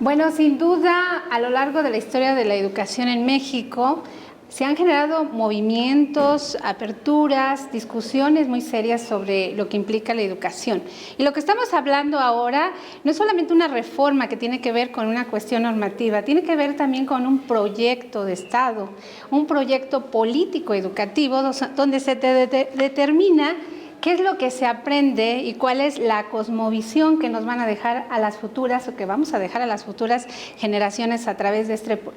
Bueno, sin duda, a lo largo de la historia de la educación en México, se han generado movimientos, aperturas, discusiones muy serias sobre lo que implica la educación. Y lo que estamos hablando ahora no es solamente una reforma que tiene que ver con una cuestión normativa, tiene que ver también con un proyecto de Estado, un proyecto político educativo donde se determina qué es lo que se aprende y cuál es la cosmovisión que nos van a dejar a las futuras o que vamos a dejar a las futuras generaciones a través de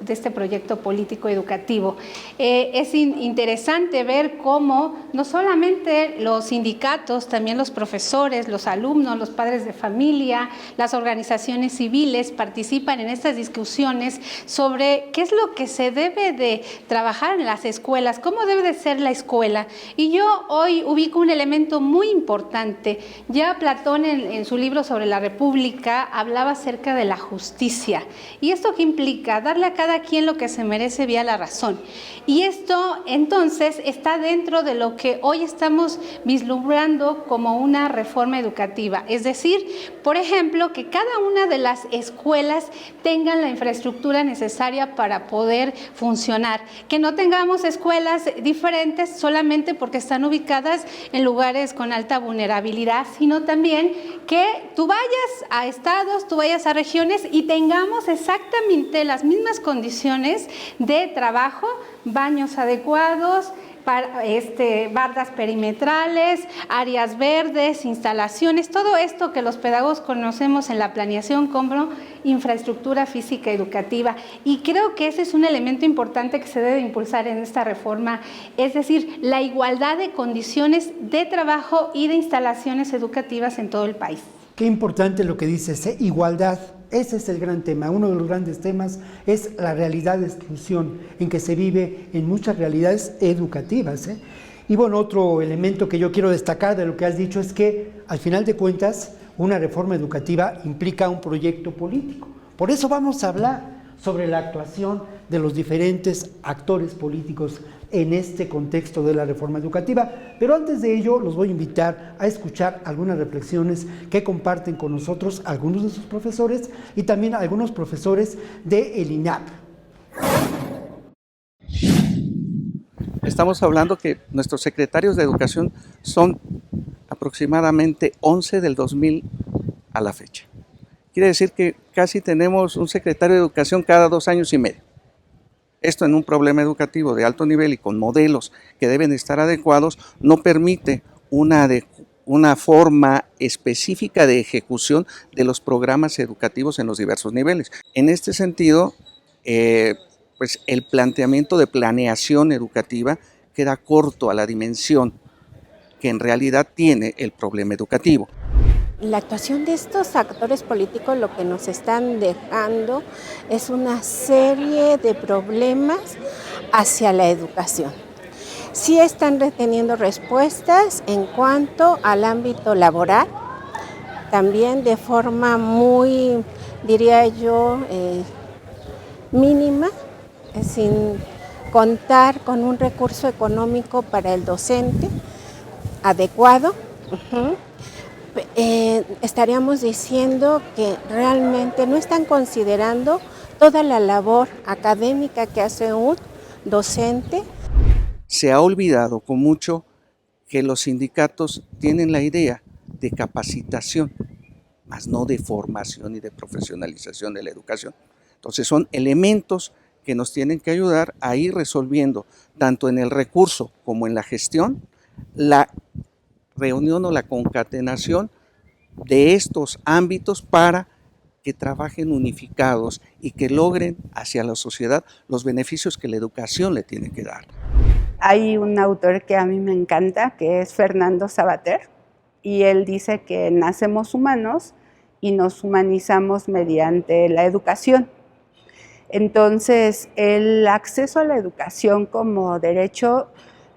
este proyecto político educativo. Es interesante ver cómo no solamente los sindicatos, también los profesores, los alumnos, los padres de familia, las organizaciones civiles participan en estas discusiones sobre qué es lo que se debe de trabajar en las escuelas, cómo debe de ser la escuela. Y yo hoy ubico un elemento muy importante. Ya Platón en su libro sobre la República hablaba acerca de la justicia. ¿Y esto qué implica? Darle a cada quien lo que se merece vía la razón. Y esto entonces está dentro de lo que hoy estamos vislumbrando como una reforma educativa. Es decir, por ejemplo, que cada una de las escuelas tengan la infraestructura necesaria para poder funcionar. Que no tengamos escuelas diferentes solamente porque están ubicadas en lugares con alta vulnerabilidad, sino también que tú vayas a estados, tú vayas a regiones y tengamos exactamente las mismas condiciones de trabajo, baños adecuados, bardas perimetrales, áreas verdes, instalaciones, todo esto que los pedagogos conocemos en la planeación como infraestructura física educativa. Y creo que ese es un elemento importante que se debe impulsar en esta reforma, es decir, la igualdad de condiciones de trabajo y de instalaciones educativas en todo el país. Qué importante lo que dices, igualdad. Ese es el gran tema. Uno de los grandes temas es la realidad de exclusión en que se vive en muchas realidades educativas. Y bueno, otro elemento que yo quiero destacar de lo que has dicho es que, al final de cuentas, una reforma educativa implica un proyecto político. Por eso vamos a hablar sobre la actuación de los diferentes actores políticos en este contexto de la reforma educativa. Pero antes de ello, los voy a invitar a escuchar algunas reflexiones que comparten con nosotros algunos de sus profesores y también algunos profesores del INAP. Estamos hablando que nuestros secretarios de educación son aproximadamente 11 del 2000 a la fecha. Quiere decir que casi tenemos un secretario de educación cada 2 años y medio. Esto en un problema educativo de alto nivel y con modelos que deben estar adecuados, no permite una forma específica de ejecución de los programas educativos en los diversos niveles. En este sentido, pues el planteamiento de planeación educativa queda corto a la dimensión que en realidad tiene el problema educativo. La actuación de estos actores políticos lo que nos están dejando es una serie de problemas hacia la educación. Sí están reteniendo respuestas en cuanto al ámbito laboral, también de forma muy, diría yo, mínima, sin contar con un recurso económico para el docente adecuado. Estaríamos diciendo que realmente no están considerando toda la labor académica que hace un docente. Se ha olvidado con mucho que los sindicatos tienen la idea de capacitación, más no de formación y de profesionalización de la educación. Entonces son elementos que nos tienen que ayudar a ir resolviendo, tanto en el recurso como en la gestión, la reunión o la concatenación de estos ámbitos para que trabajen unificados y que logren hacia la sociedad los beneficios que la educación le tiene que dar. Hay un autor que a mí me encanta, que es Fernando Savater, y él dice que nacemos humanos y nos humanizamos mediante la educación. Entonces, el acceso a la educación como derecho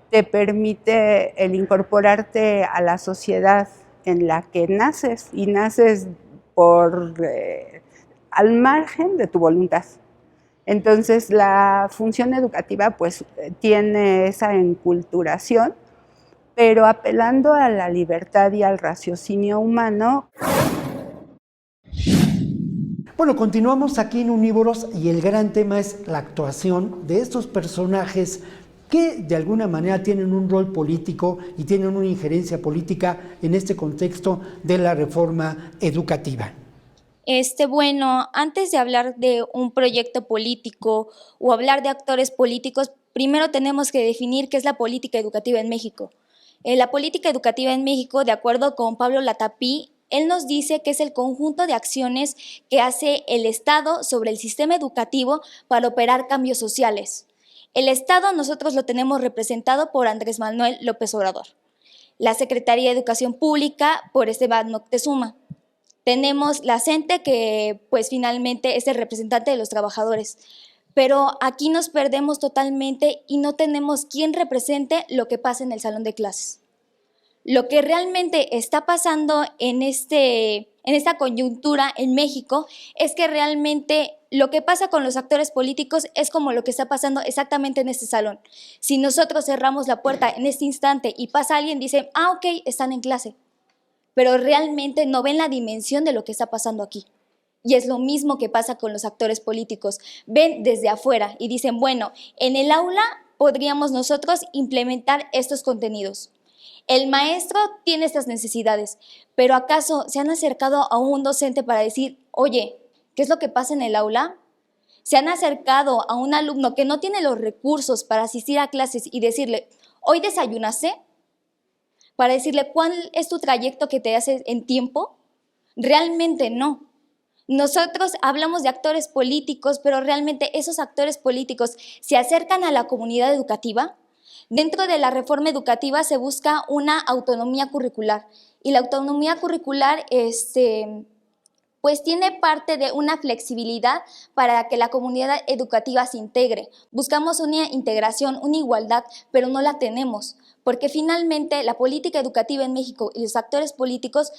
te permite el incorporarte a la sociedad en la que naces, y naces al margen de tu voluntad. Entonces, la función educativa pues tiene esa enculturación, pero apelando a la libertad y al raciocinio humano. Bueno, continuamos aquí en Unívoros y el gran tema es la actuación de estos personajes que de alguna manera tienen un rol político y tienen una injerencia política en este contexto de la reforma educativa. Bueno, antes de hablar de un proyecto político o hablar de actores políticos, primero tenemos que definir qué es la política educativa en México. La política educativa en México, de acuerdo con Pablo Latapí, él nos dice que es el conjunto de acciones que hace el Estado sobre el sistema educativo para operar cambios sociales. El Estado nosotros lo tenemos representado por Andrés Manuel López Obrador. La Secretaría de Educación Pública por Esteban Moctezuma. Tenemos la CENTE, que pues finalmente es el representante de los trabajadores. Pero aquí nos perdemos totalmente y no tenemos quien represente lo que pasa en el salón de clases. Lo que realmente está pasando en esta coyuntura en México es que realmente lo que pasa con los actores políticos es como lo que está pasando exactamente en este salón. Si nosotros cerramos la puerta en este instante y pasa alguien, dicen, ok, están en clase, pero realmente no ven la dimensión de lo que está pasando aquí. Y es lo mismo que pasa con los actores políticos. Ven desde afuera y dicen, bueno, en el aula podríamos nosotros implementar estos contenidos. El maestro tiene estas necesidades, pero ¿acaso se han acercado a un docente para decir, oye, ¿qué es lo que pasa en el aula? ¿Se han acercado a un alumno que no tiene los recursos para asistir a clases y decirle, ¿hoy desayunaste? Para decirle, ¿cuál es tu trayecto que te hace en tiempo? Realmente no. Nosotros hablamos de actores políticos, pero realmente esos actores políticos se acercan a la comunidad educativa. Dentro de la reforma educativa se busca una autonomía curricular y la autonomía curricular pues tiene parte de una flexibilidad para que la comunidad educativa se integre. Buscamos una integración, una igualdad, pero no la tenemos, porque finalmente la política educativa en México y los actores políticos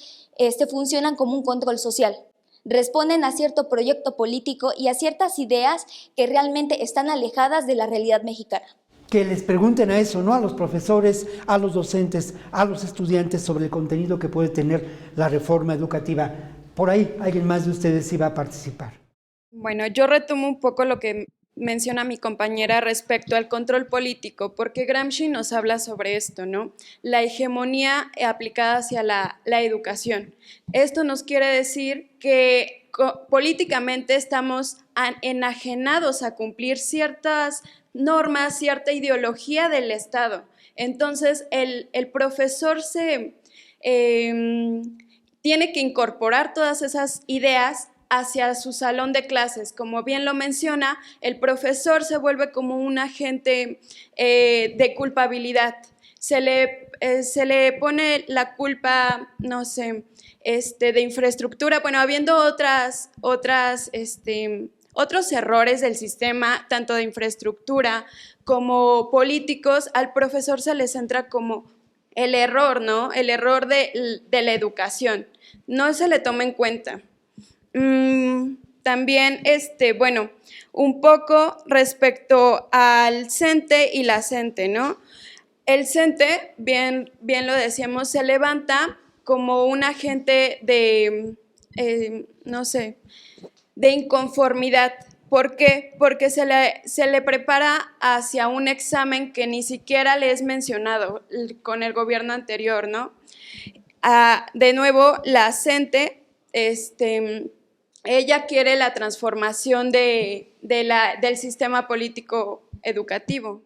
funcionan como un control social. Responden a cierto proyecto político y a ciertas ideas que realmente están alejadas de la realidad mexicana. Que les pregunten a eso, ¿no? A los profesores, a los docentes, a los estudiantes sobre el contenido que puede tener la reforma educativa. Por ahí, alguien más de ustedes iba a participar. Bueno, yo retomo un poco lo que menciona mi compañera respecto al control político, porque Gramsci nos habla sobre esto, ¿no? La hegemonía aplicada hacia la educación. Esto nos quiere decir que políticamente estamos enajenados a cumplir ciertas normas, cierta ideología del Estado. Entonces, el profesor tiene que incorporar todas esas ideas hacia su salón de clases. Como bien lo menciona, el profesor se vuelve como un agente de culpabilidad. Se le pone la culpa, no sé, de infraestructura. Bueno, habiendo otros errores del sistema, tanto de infraestructura como políticos, al profesor se le centra como el error, ¿no? El error de la educación. No se le toma en cuenta. También, bueno, un poco respecto al CENTE y la CENTE, ¿no? El CENTE, bien lo decíamos, se levanta como un agente de inconformidad. ¿Por qué? Porque se le prepara hacia un examen que ni siquiera le es mencionado con el gobierno anterior, ¿no? De nuevo, la CENTE, ella quiere la transformación del sistema político educativo.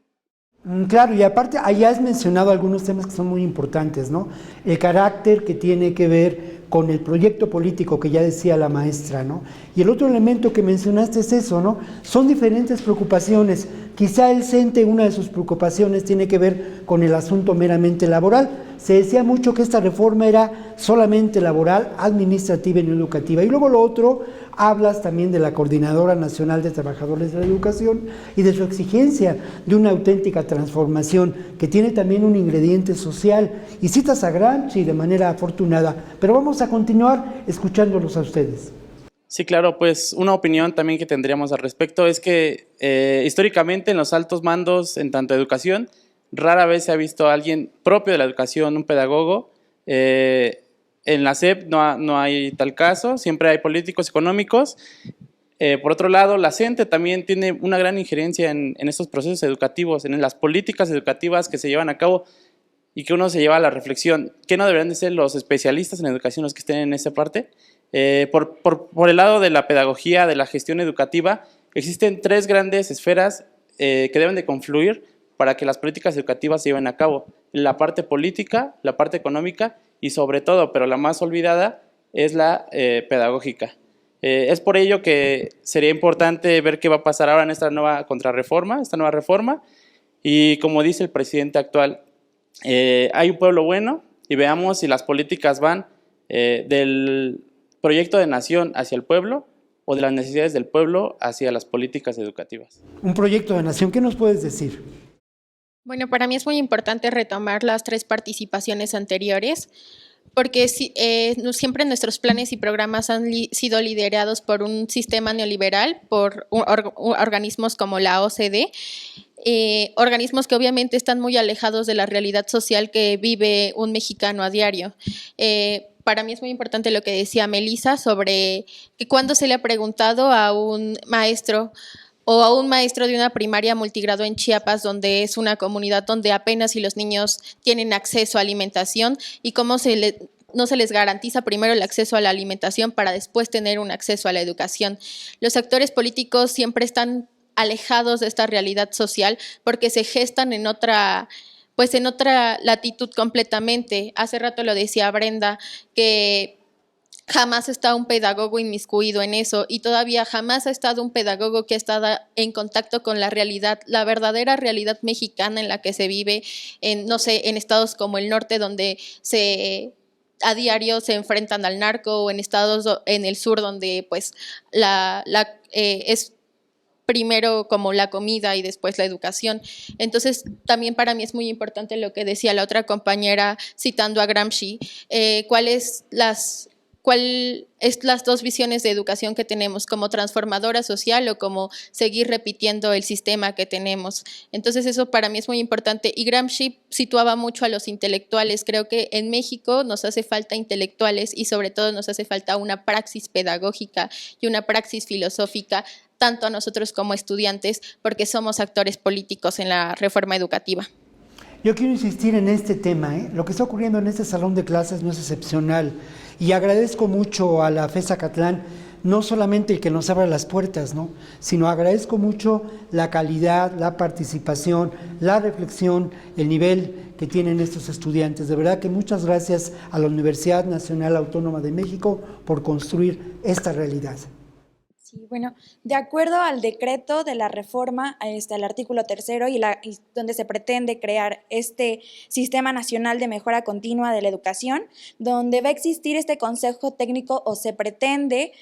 Claro, y aparte, allá has mencionado algunos temas que son muy importantes, ¿no? El carácter que tiene que ver con el proyecto político que ya decía la maestra, ¿no? Y el otro elemento que mencionaste es eso, ¿no? Son diferentes preocupaciones. Quizá el CENTE, una de sus preocupaciones tiene que ver con el asunto meramente laboral. Se decía mucho que esta reforma era solamente laboral, administrativa y no educativa. Y luego lo otro, hablas también de la Coordinadora Nacional de Trabajadores de la Educación y de su exigencia de una auténtica transformación que tiene también un ingrediente social. Y citas a Gramsci de manera afortunada, pero vamos a continuar escuchándolos a ustedes. Sí, claro, pues una opinión también que tendríamos al respecto es que históricamente en los altos mandos, en tanto educación, rara vez se ha visto a alguien propio de la educación, un pedagogo, en la SEP no hay tal caso, siempre hay políticos económicos. Por otro lado, la CENTE también tiene una gran injerencia en estos procesos educativos, en las políticas educativas que se llevan a cabo y que uno se lleva a la reflexión. ¿Qué no deberían de ser los especialistas en educación los que estén en esa parte? Por el lado de la pedagogía, de la gestión educativa, existen 3 grandes esferas que deben de confluir para que las políticas educativas se lleven a cabo. La parte política, la parte económica y sobre todo, pero la más olvidada, es la pedagógica. Es por ello que sería importante ver qué va a pasar ahora en esta nueva contrarreforma, esta nueva reforma, y como dice el presidente actual, hay un pueblo bueno y veamos si las políticas van del proyecto de nación hacia el pueblo o de las necesidades del pueblo hacia las políticas educativas. Un proyecto de nación, ¿qué nos puedes decir? Bueno, para mí es muy importante retomar las 3 participaciones anteriores, porque siempre nuestros planes y programas han sido liderados por un sistema neoliberal, por organismos como la OCDE, organismos que obviamente están muy alejados de la realidad social que vive un mexicano a diario. Para mí es muy importante lo que decía Melissa sobre que cuando se le ha preguntado a un maestro o a un maestro de una primaria multigrado en Chiapas, donde es una comunidad donde apenas si los niños tienen acceso a alimentación y cómo no se les garantiza primero el acceso a la alimentación para después tener un acceso a la educación. Los actores políticos siempre están alejados de esta realidad social porque se gestan en otra latitud completamente. Hace rato lo decía Brenda, que jamás está un pedagogo inmiscuido en eso y todavía jamás ha estado un pedagogo que ha estado en contacto con la realidad, la verdadera realidad mexicana en la que se vive en estados como el norte donde a diario se enfrentan al narco, o en estados en el sur donde pues es primero como la comida y después la educación. Entonces, también para mí es muy importante lo que decía la otra compañera citando a Gramsci, cuáles las 2 visiones de educación que tenemos, como transformadora social o como seguir repitiendo el sistema que tenemos. Entonces eso para mí es muy importante y Gramsci situaba mucho a los intelectuales. Creo que en México nos hace falta intelectuales y sobre todo nos hace falta una praxis pedagógica y una praxis filosófica tanto a nosotros como estudiantes porque somos actores políticos en la reforma educativa. Yo quiero insistir en este tema, Lo que está ocurriendo en este salón de clases no es excepcional y agradezco mucho a la FES Zacatlán, no solamente el que nos abra las puertas, sino agradezco mucho la calidad, la participación, la reflexión, el nivel que tienen estos estudiantes. De verdad que muchas gracias a la Universidad Nacional Autónoma de México por construir esta realidad. Sí, bueno, de acuerdo al decreto de la reforma, al artículo 3 y donde se pretende crear este Sistema Nacional de Mejora Continua de la Educación, donde va a existir este consejo técnico o se pretende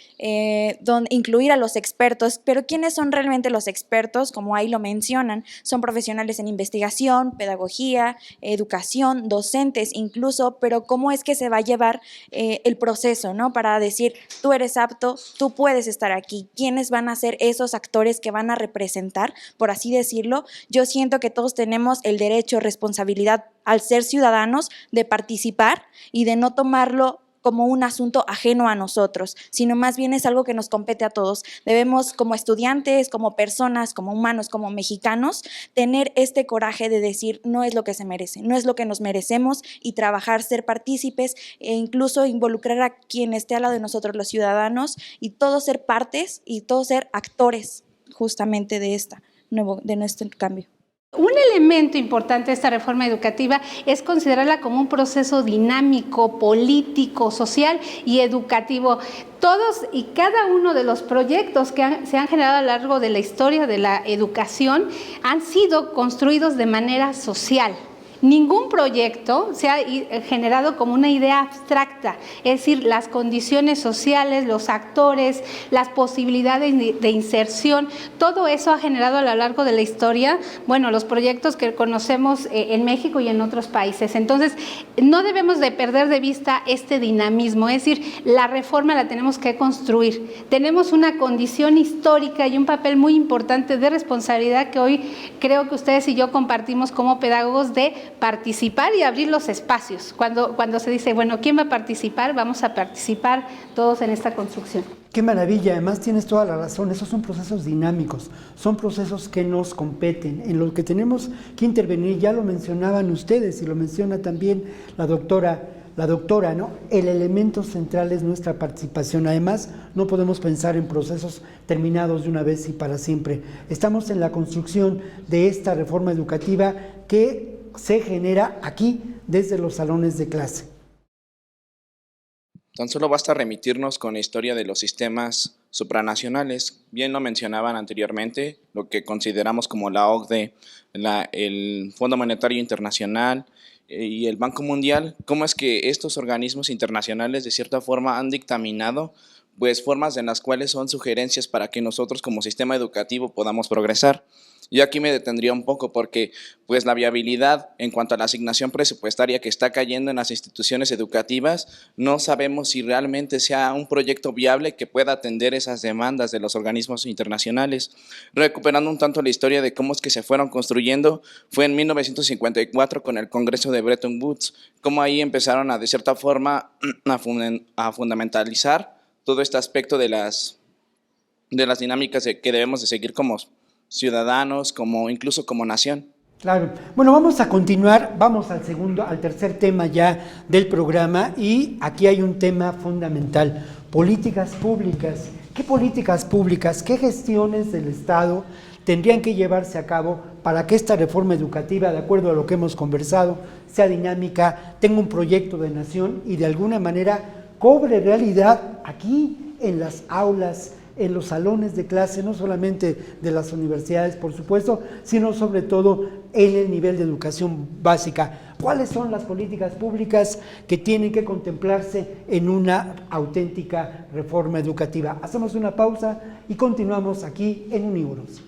incluir a los expertos, pero ¿quiénes son realmente los expertos? Como ahí lo mencionan, son profesionales en investigación, pedagogía, educación, docentes incluso, pero ¿cómo es que se va a llevar el proceso, ¿no? Para decir, tú eres apto, tú puedes estar aquí. ¿Quiénes van a ser esos actores que van a representar, por así decirlo? Yo siento que todos tenemos el derecho, responsabilidad, al ser ciudadanos, de participar y de no tomarlo como un asunto ajeno a nosotros, sino más bien es algo que nos compete a todos. Debemos, como estudiantes, como personas, como humanos, como mexicanos, tener este coraje de decir no es lo que se merece, no es lo que nos merecemos y trabajar, ser partícipes e incluso involucrar a quien esté al lado de nosotros, los ciudadanos, y todos ser partes y todos ser actores justamente de nuestro cambio. Un elemento importante de esta reforma educativa es considerarla como un proceso dinámico, político, social y educativo. Todos y cada uno de los proyectos que se han generado a lo largo de la historia de la educación han sido construidos de manera social. Ningún proyecto se ha generado como una idea abstracta, es decir, las condiciones sociales, los actores, las posibilidades de inserción, todo eso ha generado a lo largo de la historia, los proyectos que conocemos en México y en otros países. Entonces, no debemos de perder de vista este dinamismo, es decir, la reforma la tenemos que construir. Tenemos una condición histórica y un papel muy importante de responsabilidad que hoy creo que ustedes y yo compartimos como pedagogos de participar y abrir los espacios. Cuando se dice, bueno, ¿quién va a participar? Vamos a participar todos en esta construcción. Qué maravilla, además tienes toda la razón, esos son procesos dinámicos, son procesos que nos competen, en los que tenemos que intervenir, ya lo mencionaban ustedes y lo menciona también la doctora, ¿no? El elemento central es nuestra participación. Además, no podemos pensar en procesos terminados de una vez y para siempre. Estamos en la construcción de esta reforma educativa que se genera aquí desde los salones de clase. Tan solo basta remitirnos con la historia de los sistemas supranacionales. Bien lo mencionaban anteriormente, lo que consideramos como la OCDE, el Fondo Monetario Internacional y el Banco Mundial, cómo es que estos organismos internacionales de cierta forma han dictaminado pues formas en las cuales son sugerencias para que nosotros como sistema educativo podamos progresar. Y aquí me detendría un poco porque pues la viabilidad en cuanto a la asignación presupuestaria que está cayendo en las instituciones educativas, no sabemos si realmente sea un proyecto viable que pueda atender esas demandas de los organismos internacionales. Recuperando un tanto la historia de cómo es que se fueron construyendo, fue en 1954 con el Congreso de Bretton Woods, cómo ahí empezaron de cierta forma a fundamentalizar todo este aspecto de las dinámicas que debemos de seguir como ciudadanos, incluso como nación. Claro. Bueno, vamos a continuar, vamos al tercer tema ya del programa, y aquí hay un tema fundamental: políticas públicas. ¿Qué políticas públicas, qué gestiones del Estado tendrían que llevarse a cabo para que esta reforma educativa, de acuerdo a lo que hemos conversado, sea dinámica, tenga un proyecto de nación y de alguna manera cobre realidad aquí en las aulas, en los salones de clase, no solamente de las universidades, por supuesto, sino sobre todo en el nivel de educación básica? ¿Cuáles son las políticas públicas que tienen que contemplarse en una auténtica reforma educativa? Hacemos una pausa y continuamos aquí en Unívoros.